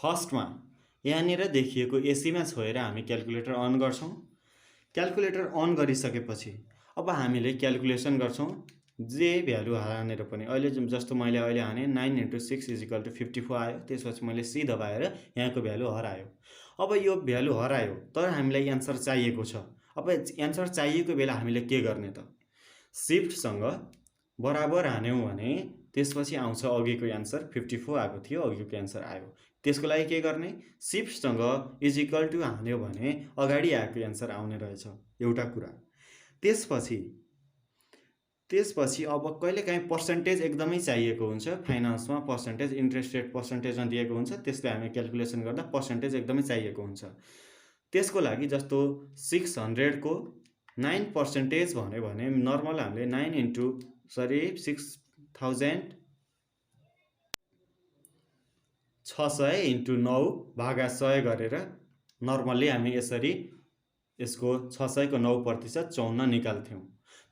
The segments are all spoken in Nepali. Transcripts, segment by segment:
फर्स्टमा यहाँनिर देखिएको एसीमा छोएर हामी क्याल्कुलेटर अन गर्छौँ। क्याल्कुलेटर अन गरिसकेपछि अब हामीले क्याल्कुलेसन गर्छौँ जे भ्यालु हानेर पनि। अहिले जस्तो मैले अहिले हाने 9 × 6 = 54 आयो। त्यसपछि मैले सी दबाएर यहाँको भ्यालु हरायो। अब यो भ्यालु हरायो तर हामीलाई एन्सर चाहिएको छ। अब एन्सर चाहिएको बेला हामीले के गर्ने त? सिफ्टसँग बराबर हान्यौँ भने त्यसपछि आउँछ अघिको एन्सर 54 आएको थियो, अघिको एन्सर आयो। त्यसको लागि के गर्ने? सिफ्टसँग = हान्यो भने अगाडि आएको एन्सर आउने रहेछ, एउटा कुरा। त्यसपछि अब कहिलेकाहीँ पर्सेन्टेज एकदमै चाहिएको हुन्छ। फाइनान्समा पर्सेन्टेज, इन्ट्रेस्ट रेट पर्सेन्टेजमा दिएको हुन्छ, त्यसले हामी क्याल्कुलेसन गर्दा पर्सेन्टेज एकदमै चाहिएको हुन्छ। त्यसको लागि जस्तो 600 को 9% भन्यो भने नर्मल हामीले 6,600 × 9 भागा 100 गरेर नर्मल्ली हामी यसरी यसको 600 को 9% 54 निकाल्थ्यौँ।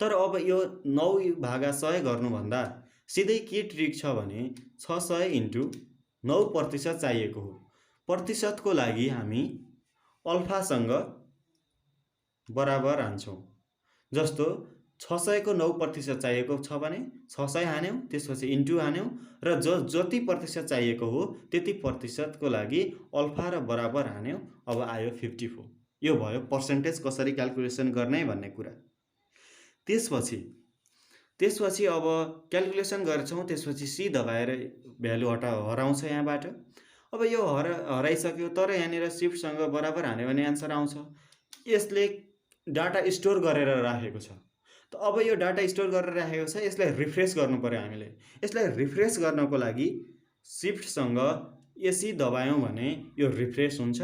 तर अब यो 9 भागा 100 गर्नुभन्दा सिधै के ट्रिक छ भने 600 × 9% चाहिएको हो। प्रतिशतको लागि हामी अल्फासँग बराबर हान्छौँ। जस्तो 600 को 9% चाहिएको छ भने 600 हान्यौँ, त्यसपछि इन्टु हान्यौँ र जति प्रतिशत चाहिएको हो त्यति प्रतिशतको लागि अल्फा र बराबर हान्यौँ। अब आयो 54। यो भयो पर्सेन्टेज कसरी क्याल्कुलेसन गर्ने भन्ने कुरा। त्यसपछि अब क्याल्कुलेसन गर्छौँ। त्यसपछि सी दबाएर भ्यालु हराउँछ यहाँबाट। अब यो हराइसक्यो तर यहाँनिर सिफ्टसँग बराबर हान्यो भने एन्सर आउँछ। यसले डाटा स्टोर गरेर राखेको छ। त अब यो डाटा स्टोर गरेर राखेको छ, यसलाई रिफ्रेस गर्नु पर्यो हामीले। यसलाई रिफ्रेस गर्नको लागि सिफ्टसँग एसी दबायौँ भने यो रिफ्रेस हुन्छ।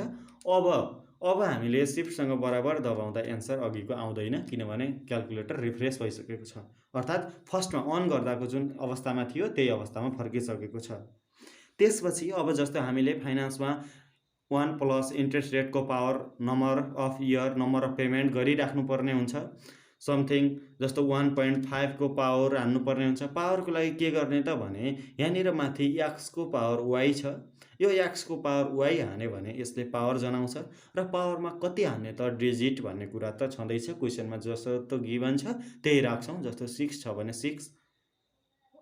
अब हामीले सिफ्टसँग बराबर दबाउँदा एन्सर अघिको आउँदैन, किनभने क्याल्कुलेटर रिफ्रेस भइसकेको छ। अर्थात् फर्स्टमा अन गर्दाको जुन अवस्थामा थियो त्यही अवस्थामा फर्किसकेको छ। त्यसपछि अब जस्तो हामीले फाइनान्समा 1 प्लस इन्ट्रेस्ट रेटको power number of year, number of payment गरिराख्नु पर्ने हुन्छ। समथिङ जस्तो 1.5 को पावर हान्नुपर्ने हुन्छ। पावरको लागि के गर्ने त भने यहाँनिर माथि x को पावर y छ। यो x को पावर y हान्यो भने यसले पावर जनाउँछ र पावरमा कति हान्ने त डिजिट भन्ने कुरा त छँदैछ। क्वेसनमा जस्तो गिभन छ त्यही राख्छौँ। जस्तो 6 छ भने 6,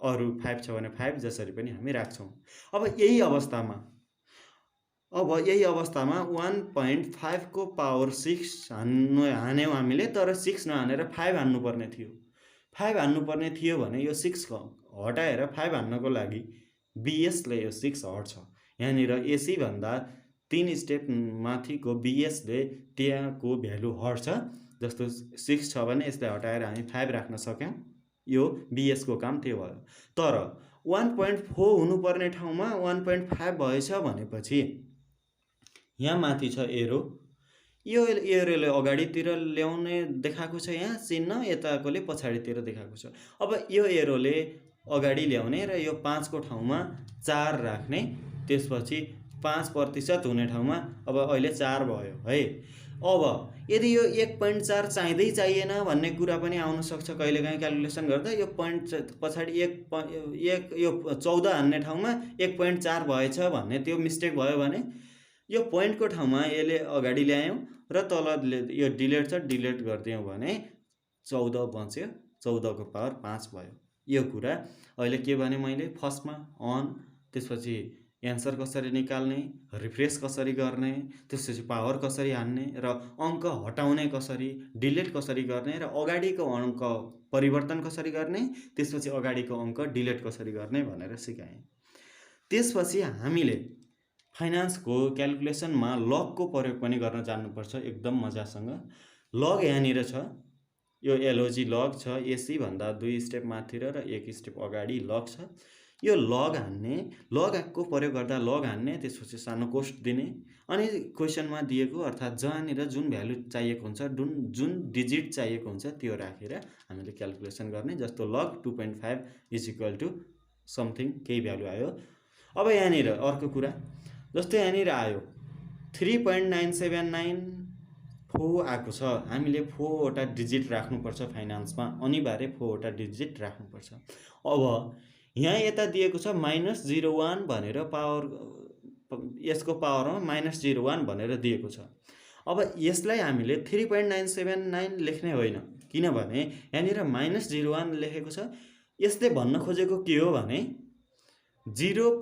अरू 5 छ भने 5, जसरी पनि हामी राख्छौँ। अब यही अवस्थामा 1.5 को पावर 6 हान्यौँ हामीले, तर 6 नहानेर 5 हान्नुपर्ने थियो। 5 हान्नुपर्ने थियो भने यो 6 हटाएर 5 हान्नको लागि बीएसले यो 6 हट्छ। यहाँनिर एसी भन्दा 3 स्टेप माथिको बीएसले त्यहाँको भ्यालु हट्छ। जस्तो 6 छ भने यसलाई हटाएर हामी 5 राख्न सक्यौँ। यो बीएसको काम त्यो भयो। तर 1.4 हुनुपर्ने ठाउँमा 1.5 भएछ भनेपछि यहाँ माथि छ एरो। यो एरोले अगाडितिर ल्याउने देखाएको छ, यहाँ चिन्ह यताकोले पछाडितिर देखाएको छ। अब यो एरोले अगाडि ल्याउने र यो 5 को ठाउँमा 4 राख्ने, त्यसपछि 5% हुने ठाउँमा अब अहिले 4 भयो है। अब यदि यो 1.4 चाहिएन भन्ने कुरा पनि आउन सक्छ कहिलेकाहीँ क्याल्कुलेसन गर्दा। यो पोइन्ट पछाडि यो 14 हान्ने ठाउँमा 1.4 भएछ भन्ने त्यो मिस्टेक भयो भने यो पोइन्टको ठाउँमा यसले अगाडि ल्यायौँ र तल यो डिलिट छ, डिलिट गरिदियौँ भने 14 बच्यो। 14 को पावर 5 भयो। यो कुरा अहिले के भने मैले फर्स्टमा अन, त्यसपछि एन्सर कसरी निकाल्ने, रिफ्रेस कसरी गर्ने, त्यसपछि पावर कसरी हान्ने र अङ्क हटाउने कसरी, डिलिट कसरी गर्ने र अगाडिको अङ्क परिवर्तन कसरी गर्ने, त्यसपछि अगाडिको अङ्क डिलिट कसरी गर्ने भनेर सिकाएँ। त्यसपछि हामीले फाइनान्सको क्याल्कुलेसनमा लगको प्रयोग पनि गर्न जान्नुपर्छ एकदम मजासँग। लग यहाँनिर छ, यो एलओजी लग छ। एसी भन्दा 2 स्टेप माथि र 1 स्टेप अगाडि लग छ। यो लग हान्ने, लगको प्रयोग गर्दा लग हान्ने, त्यसपछि सानो कोस्ट दिने, अनि क्वेसनमा दिएको अर्थात् जहाँनिर जुन भ्यालु चाहिएको हुन्छ, जुन डिजिट चाहिएको हुन्छ त्यो राखेर हामीले क्याल्कुलेसन गर्ने। जस्तो लग 2.5 = समथिङ केही भ्यालु आयो। अब यहाँनिर अर्को कुरा, जस्तो यहाँनिर आयो 3.979 आएको छ। हामीले 4 वटा डिजिट राख्नुपर्छ फाइनान्समा, अनिवार्य 4 वटा डिजिट राख्नुपर्छ। अब यहाँ यता दिएको छ -01 भनेर यसको पावरमा -01 भनेर दिएको छ। अब यसलाई हामीले 3.979 लेख्ने होइन, किनभने यहाँनिर -01 लेखेको छ। यसले भन्न खोजेको के हो भने 0.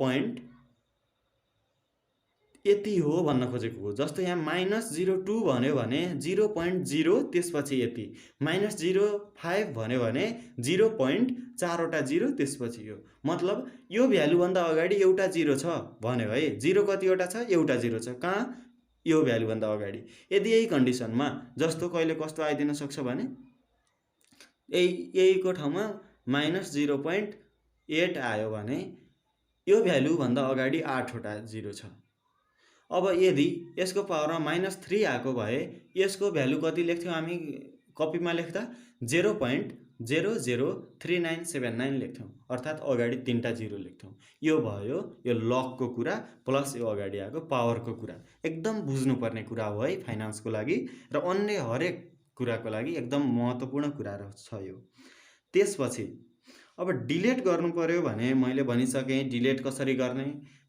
यति हो भन्न खोजेको हो। जस्तो यहाँ -02 भन्यो भने 0.0 त्यसपछि यति, -05 भन्यो भने 0.4वटा 0 त्यसपछि यो, मतलब यो भ्यालुभन्दा अगाडि एउटा 0 छ भन्यो है। 0 कतिवटा छ? एउटा 0 छ। कहाँ? यो भ्यालुभन्दा अगाडि। यदि यही कन्डिसनमा जस्तो कहिले कस्तो आइदिन सक्छ भने यहीको ठाउँमा -0.8 आयो भने यो भ्यालुभन्दा अगाडि 8वटा 0 छ। अब यदि यसको पावरमा -3 आएको भए यसको भ्यालु कति लेख्थ्यौँ हामी कपीमा लेख्दा? 0.003979 लेख्थ्यौँ, अर्थात् अगाडि 3टा 0 लेख्थ्यौँ। यो भयो यो लगको कुरा प्लस यो अगाडि आएको पावरको कुरा। एकदम बुझ्नुपर्ने कुरा हो है फाइनान्सको लागि, र अन्य हरेक कुराको लागि एकदम महत्त्वपूर्ण कुरा छ यो। त्यसपछि अब डिलिट गर्नु पर्यो भने मैले भनिसकेँ डिलिट कसरी गर्ने।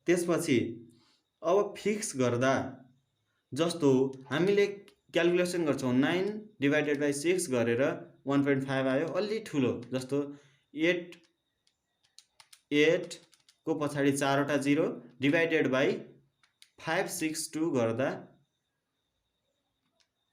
त्यसपछि अब फिक्स गर्दा जस्तो हामीले क्यालकुलेसन गर्छौँ 9/6 गरेर 1.5 आयो, अलि ठुलो जस्तो 8 को पछाडि 4वटा 0 डिभाइडेड बाई 562 गर्दा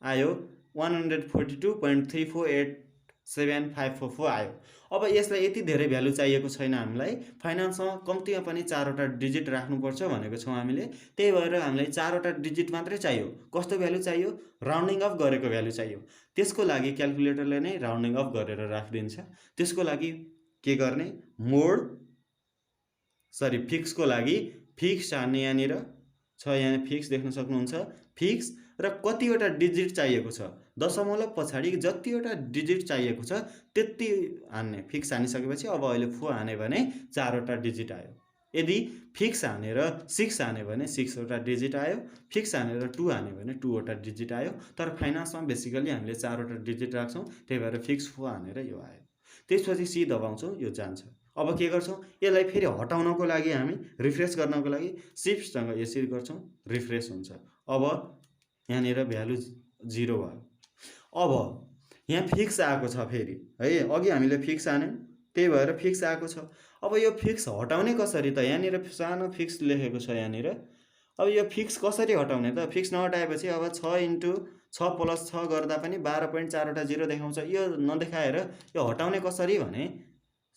आयो 142.3487544 आयो। अब यसलाई यति धेरै भ्यालु चाहिएको छैन हामीलाई, फाइनान्समा कम्तीमा पनि 4वटा डिजिट राख्नुपर्छ भनेको छौँ हामीले। त्यही भएर हामीलाई 4वटा डिजिट मात्रै चाहियो। कस्तो भ्यालु चाहियो? राउन्डिङ अफ गरेको भ्यालु चाहियो। त्यसको लागि क्यालकुलेटरले नै राउन्डिङ अफ गरेर राखिदिन्छ। त्यसको लागि के गर्ने? फिक्सको लागि फिक्स हान्ने यहाँनिर छ, यहाँ फिक्स देख्न सक्नुहुन्छ। फिक्स र कतिवटा डिजिट चाहिएको छ, दशमलव पछाडि जतिवटा डिजिट चाहिएको छ त्यति हान्ने। फिक्स हानिसकेपछि अब अहिले फो हाने भने 4वटा डिजिट आयो। यदि फिक्स हानेर 6 हाने भने 6वटा डिजिट आयो, फिक्स हानेर 2 हाने भने 2वटा डिजिट आयो। तर फाइनान्समा बेसिकली हामीले 4वटा डिजिट राख्छौँ, त्यही भएर फिक्स फो हानेर यो आयो। त्यसपछि सी दबाउँछौँ, यो जान्छ। अब के गर्छौँ? यसलाई फेरि हटाउनको लागि हामी रिफ्रेस गर्नको लागि सिफ्टसँग यसरी गर्छौँ, रिफ्रेस हुन्छ। अब यहाँनिर भ्यालु 0 भयो। अब यहाँ फिक्स आएको छ फेरि है, अघि हामीले फिक्स हान्यौँ त्यही भएर फिक्स आएको छ। अब यो फिक्स हटाउने कसरी त? यहाँनिर सानो फिक्स लेखेको छ यहाँनिर। अब यो फिक्स कसरी हटाउने त? फिक्स नहटाएपछि अब 6 + 6 गर्दा पनि 12.4वटा 0 देखाउँछ। यो नदेखाएर यो हटाउने कसरी भने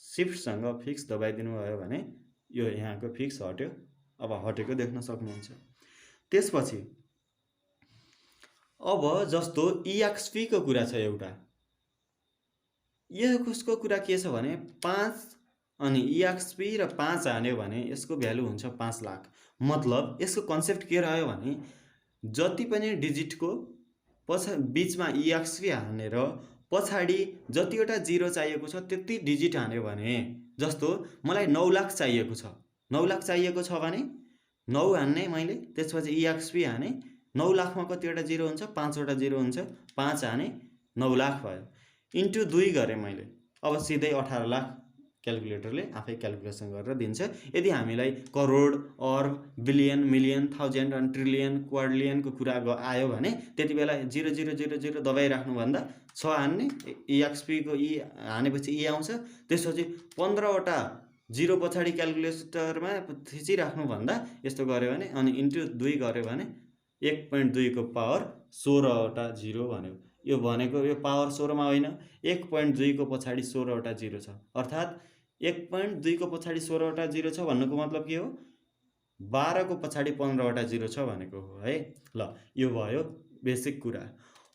सिफ्टसँग फिक्स दबाइदिनु भयो भने यो यहाँको फिक्स हट्यो। अब हटेको देख्न सक्नुहुन्छ। त्यसपछि अब जस्तो EXP को कुरा छ एउटा, यसको कुरा के छ भने 5 अनि EXP र 5 हान्यो भने यसको भ्यालु हुन्छ 5 लाख। मतलब यसको कन्सेप्ट के रह्यो भने जति पनि डिजिटको बिचमा EXP हानेर पछाडि जतिवटा 0 चाहिएको छ त्यति डिजिट हान्यो भने, जस्तो मलाई 9 लाख चाहिएको छ, 9 लाख चाहिएको छ भने 9 हान्ने मैले, त्यसपछि EXP हाने। 9 लाखमा कतिवटा 0 हुन्छ? 5वटा 0 हुन्छ। 5 हाने 9 लाख भयो, इन्टु 2 गरेँ मैले। अब सिधै 18 लाख क्यालकुलेटरले आफै क्यालकुलेसन गरेर दिन्छ। यदि हामीलाई करोड, अर्ब, बिलियन, मिलियन, थाउजन्ड अनि ट्रिलियन, क्वाड्रिलियनको कुरा आयो भने त्यति बेला 0000 दबाइराख्नुभन्दा 6 हान्ने, EXP को E हानेपछि E आउँछ। त्यसपछि 15वटा 0 पछाडि क्यालकुलेटरमा थिचिराख्नुभन्दा यस्तो गऱ्यो भने अनि इन्टु 2 गऱ्यो भने 1.2 को पावर 16वटा 0 भन्यो। यो भनेको यो पावर 16 मा होइन, 1.2 को पछाडि 16वटा 0 छ, अर्थात् 1.2 को पछाडि 16वटा 0 छ भन्नुको मतलब के हो? 12 को पछाडि 15वटा 0 छ भनेको हो है। ल यो भयो बेसिक कुरा।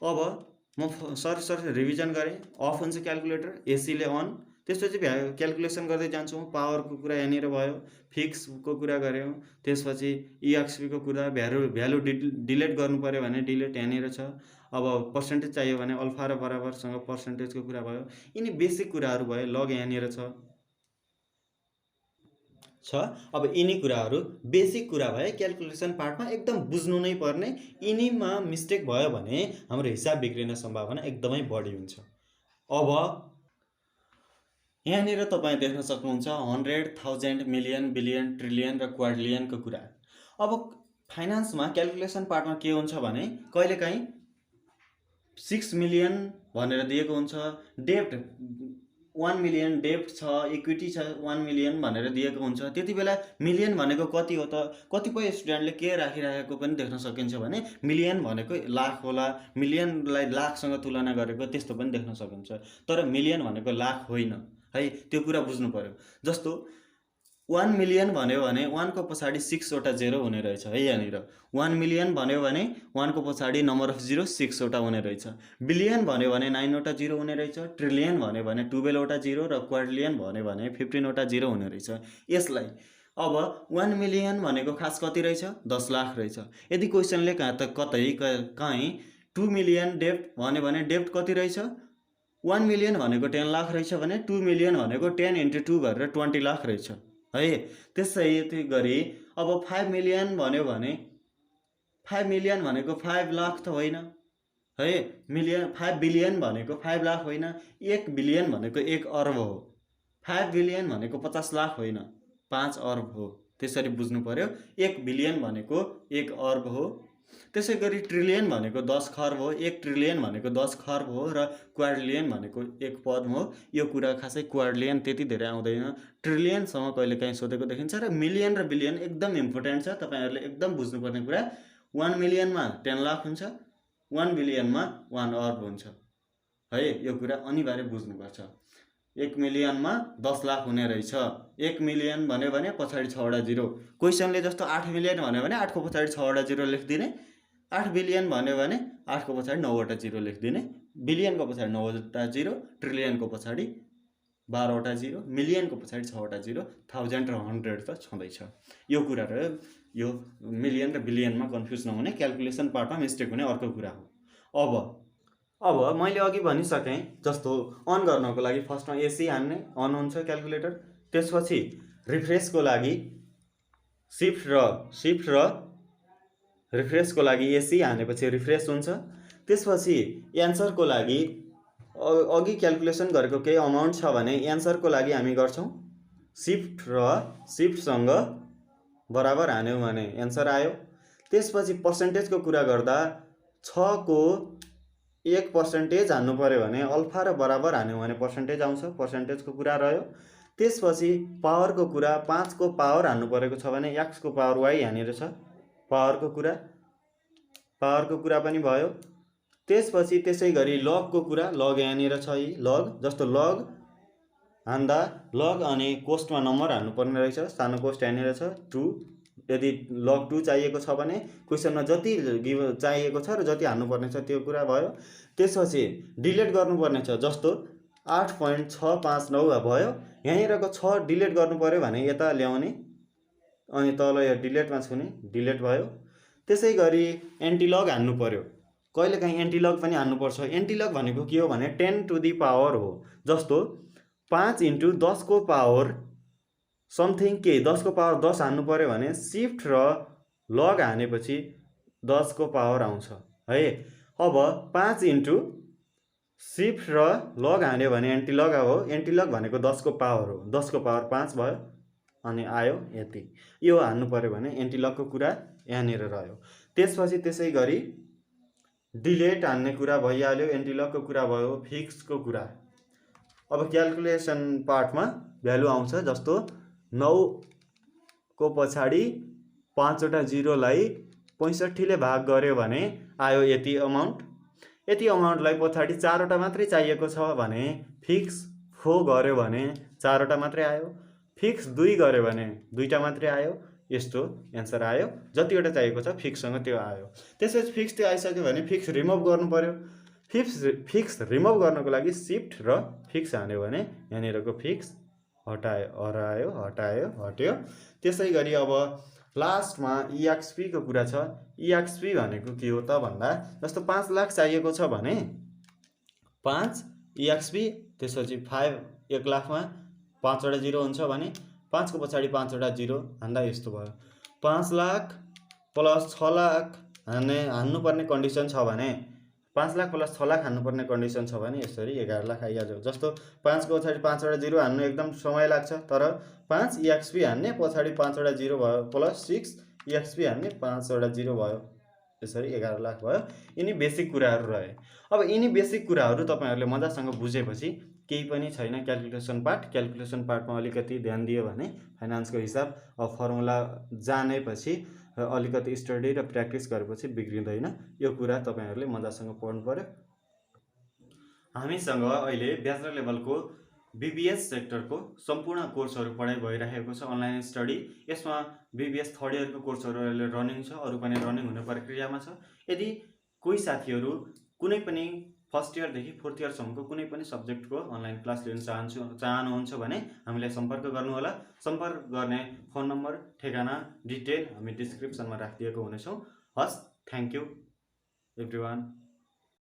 अब म सर रिभिजन गरेँ। अफ हुन्छ क्यालकुलेटर, एसीले अन। त्यसपछि क्यालकुलेसन गर्दै जान्छौँ। पावरको कुरा यहाँनिर भयो, फिक्सको कुरा गऱ्यौँ। त्यसपछि EXP को कुरा, भ्यालु डिलिट गर्नु पर्यो भने डिलिट यहाँनिर छ। अब पर्सेन्टेज चाहियो भने अल्फा र बराबरसँग पर्सेन्टेजको कुरा भयो। यिनी बेसिक कुराहरू भयो। लग यहाँनिर छ। अब यिनी कुराहरू बेसिक कुरा भए क्यालकुलेसन पार्टमा एकदम बुझ्नु नै पर्ने। यिनीमा मिस्टेक भयो भने हाम्रो हिसाब बिग्रिने सम्भावना एकदमै बढी हुन्छ। अब यहाँनिर तपाईँ देख्न सक्नुहुन्छ 100, 1000, मिलियन, बिलियन, ट्रिलियन र क्वाड्रिलियनको कुरा। अब फाइनान्समा क्यालकुलेसन पार्टमा के हुन्छ भने कहिलेकाहीँ 6 मिलियन भनेर दिएको हुन्छ, डेब्ट 1 मिलियन डेब्ट छ, इक्विटी छ 1 मिलियन भनेर दिएको हुन्छ। त्यति बेला मिलियन भनेको कति हो त? कतिपय स्टुडेन्टले के राखिरहेको पनि देख्न सकिन्छ भने मिलियन भनेको लाख होला, मिलियनलाई लाखसँग तुलना गरेको त्यस्तो पनि देख्न सकिन्छ। तर मिलियन भनेको लाख होइन है, त्यो कुरा बुझ्नु पर्यो। जस्तो 1 मिलियन भन्यो भने 1 को पछाडि 6 वटा जेरो हुने रहेछ है। यहाँनिर 1 मिलियन भन्यो भने 1 को पछाडि नम्बर अफ जिरो 6 वटा हुने रहेछ। बिलियन भन्यो भने 9 वटा जिरो हुने रहेछ। ट्रिलियन भन्यो भने 12 वटा जिरो र क्वाड्रिलियन भन्यो भने 15 वटा जिरो हुने रहेछ। यसलाई अब 1 मिलियन भनेको खास कति रहेछ? 10 लाख रहेछ। यदि क्वेसनले कहीँ 2 मिलियन डेब्ट भन्यो भने डेब्ट कति रहेछ? 1 मिलियन भनेको 10 लाख रहेछ भने 2 मिलियन भनेको 10 × 2 गरेर 20 लाख रहेछ है। त्यसै गरी अब 5 मिलियन भन्यो भने 5 मिलियन भनेको 5 लाख त होइन है। 5 बिलियन भनेको 5 लाख होइन। 1 बिलियन भनेको 1 अर्ब हो। 5 बिलियन भनेको 50 लाख होइन, 5 अर्ब हो। त्यसरी बुझ्नु पर्यो। 1 बिलियन भनेको 1 अर्ब हो। त्यसै गरी ट्रिलियन भनेको 10 खर्ब हो। 1 ट्रिलियन भनेको 10 खर्ब हो र क्वाड्रिलियन भनेको 1 पद्म हो। यो कुरा खासै क्वाड्रिलियन त्यति धेरै आउँदैन, ट्रिलियनसम्म कहिलेकाहीँ सोधेको देखिन्छ। र मिलियन र बिलियन एकदम इम्पोर्टेन्ट छ, तपाईँहरूले एकदम बुझ्नुपर्ने कुरा। 1 मिलियनमा 10 लाख हुन्छ, 1 बिलियनमा 1 अर्ब हुन्छ है। यो कुरा अनिवार्य बुझ्नुपर्छ। 1 मिलियनमा 10 लाख हुने रहेछ। 1 मिलियन भन्यो भने पछाडि 6 वटा जिरो। क्वेसनले जस्तो 8 मिलियन भन्यो भने 8 को पछाडि 6 वटा जिरो लेखिदिने। 8 बिलियन भन्यो भने 8 को पछाडि 9 वटा जिरो लेखिदिने। बिलियनको पछाडि 9 वटा जिरो, ट्रिलियनको पछाडि 12 वटा जिरो, मिलियनको पछाडि 6 वटा जिरो, 1000 र 100 त छँदैछ। यो कुरा रह्यो। यो मिलियन र बिलियनमा कन्फ्युज नहुने, क्यालकुलेसन पार्टमा मिस्टेक हुने अर्को कुरा हो। अब मैले अघि भनिसकेँ जस्तो अन गर्नको लागि फर्स्टमा एसी हान्ने, अन हुन्छ क्यालकुलेटर। त्यसपछि रिफ्रेसको लागि सिफ्ट र रिफ्रेसको लागि एसी हानेपछि रिफ्रेस हुन्छ। त्यसपछि एन्सरको लागि अघि क्यालकुलेसन गरेको केही अमाउन्ट छ भने एन्सरको लागि हामी गर्छौँ सिफ्टसँग बराबर हान्यौँ भने एन्सर आयो। त्यसपछि पर्सेन्टेजको कुरा गर्दा 6 को 1% हान्नु पर्यो भने अल्फा र बराबर हान्यौँ भने पर्सेन्टेज आउँछ, पर्सेन्टेजको कुरा रह्यो। त्यसपछि पावरको कुरा 5 को पावर हान्नु परेको छ भने x को पावर y हानेर छ, पावरको कुरा पनि भयो। त्यसपछि त्यसै गरी लगको कुरा, लग यहाँनिर छ, लग जस्तो लग हान्दा लग अनि कोस्टमा नम्बर हान्नुपर्ने रहेछ। सानो कोस्ट यहाँनिर छ 2। यदि लग 2 चाहिएको छ भने क्वेसनमा जति चाहिएको छ र जति हान्नुपर्ने छ त्यो कुरा भयो। त्यसपछि डिलिट गर्नुपर्ने छ, जस्तो 8.659 भयो। यहीँनिरको 6 डिलिट गर्नु पर्यो भने यता ल्याउने अनि तल यो डिलिटमा छुने, डिलिट भयो। त्यसै गरी एन्टिलग हान्नु पर्यो, कहिलेकाहीँ एन्टिलग पनि हान्नुपर्छ। एन्टिलग भनेको के हो भने 10 टु दी पावर हो। जस्तो 5 × 10 को पावर समथिङ के 10 को पावर 10 हान्नु पर्यो भने सिफ्ट र लग हानेपछि 10 को पावर आउँछ है। अब 5 × सिफ्ट र लग हान्यो भने एन्टिलग हो। एन्टिलग भनेको 10 को पावर हो। 10 को पावर 5 भयो अनि आयो यति। यो हान्नु पर्यो भने एन्टिलगको कुरा यहाँनिर रह्यो। त्यसपछि त्यसै गरी डिलिट हान्ने कुरा भइहाल्यो, एन्टिलगको कुरा भयो, फिक्सको कुरा। अब क्यालकुलेसन पार्टमा भ्यालु आउँछ, जस्तो 9 को पछाडि 5 वटा जिरोलाई 65 ले भाग गर्यो भने आयो यति अमाउन्ट। यति अमाउन्टलाई पछाडि 4 वटा मात्रै चाहिएको छ भने फिक्स 4 गर्यो भने 4 वटा मात्रै आयो। फिक्स 2 गर्यो भने 2टा मात्रै आयो। यस्तो एन्सर आयो। जतिवटा चाहिएको छ फिक्ससँग त्यो आयो। त्यसपछि फिक्स त्यो आइसक्यो भने फिक्स रिमुभ गर्नु पर्यो। फिक्स रिमुभ गर्नको लागि सिफ्ट र फिक्स हान्यो भने यहाँनिरको फिक्स हटायो, हट्यो। त्यसै गरी अब लास्टमा EXP को कुरा छ। EXP भनेको के हो त भन्दा, जस्तो 5 लाख चाहिएको छ भने 5 EXP, त्यसपछि 5 1 लाखमा 5 वटा जिरो हुन्छ भने 5 को पछाडि 5 वटा जिरो हान्दा यस्तो भयो। 5 लाख प्लस 6 लाख हान्नुपर्ने कन्डिसन छ भने 5 लाख प्लस 6 लाख हान्नुपर्ने कन्डिसन छ भने यसरी 11 लाख आइहाल्यो। जस्तो 5 को पछाडि 5 वटा जिरो हान्नु एकदम समय लाग्छ, तर 5 एक्सपी हान्ने पछाडि 5 वटा जिरो भयो प्लस 6 एक्सपी हान्ने 5 वटा जिरो भयो, यसरी 11 लाख भयो। यिनी बेसिक कुराहरू रहे। अब यिनी बेसिक कुराहरू तपाईहरुले मजासँग बुझेपछि केही पनि छैन क्याल्कुलेसन पार्ट। क्याल्कुलेसन पार्टमा अलिकति ध्यान दियो भने फाइनान्सको हिसाब फर्मुला जानेपछि अलिकति स्टडी र प्र्याक्टिस गरेपछि बिग्रिँदैन। यो कुरा तपाईहरुले मजासँग पढ्नु पर्यो। हामीसँग अहिले ब्याचलर लेभलको बीबीएस सेक्टरको सम्पूर्ण कोर्सहरू पढाइ भइरहेको छ, अनलाइन स्टडी। यसमा बीबीएस थर्ड इयरको कोर्सहरू अहिले रनिङ छ, अरू पनि रनिङ हुने प्रक्रियामा छ। यदि कोही साथीहरू कुनै पनि फर्स्ट इयरदेखि फोर्थ इयरसम्मको कुनै पनि सब्जेक्टको अनलाइन क्लास लिन चाहनुहुन्छ भने हामीलाई सम्पर्क गर्नुहोला। सम्पर्क गर्ने फोन नम्बर, ठेगाना, डिटेल हामी डिस्क्रिप्सनमा राखिदिएको हुनेछौँ। हस्, थ्याङ्क यू एभ्रिवान।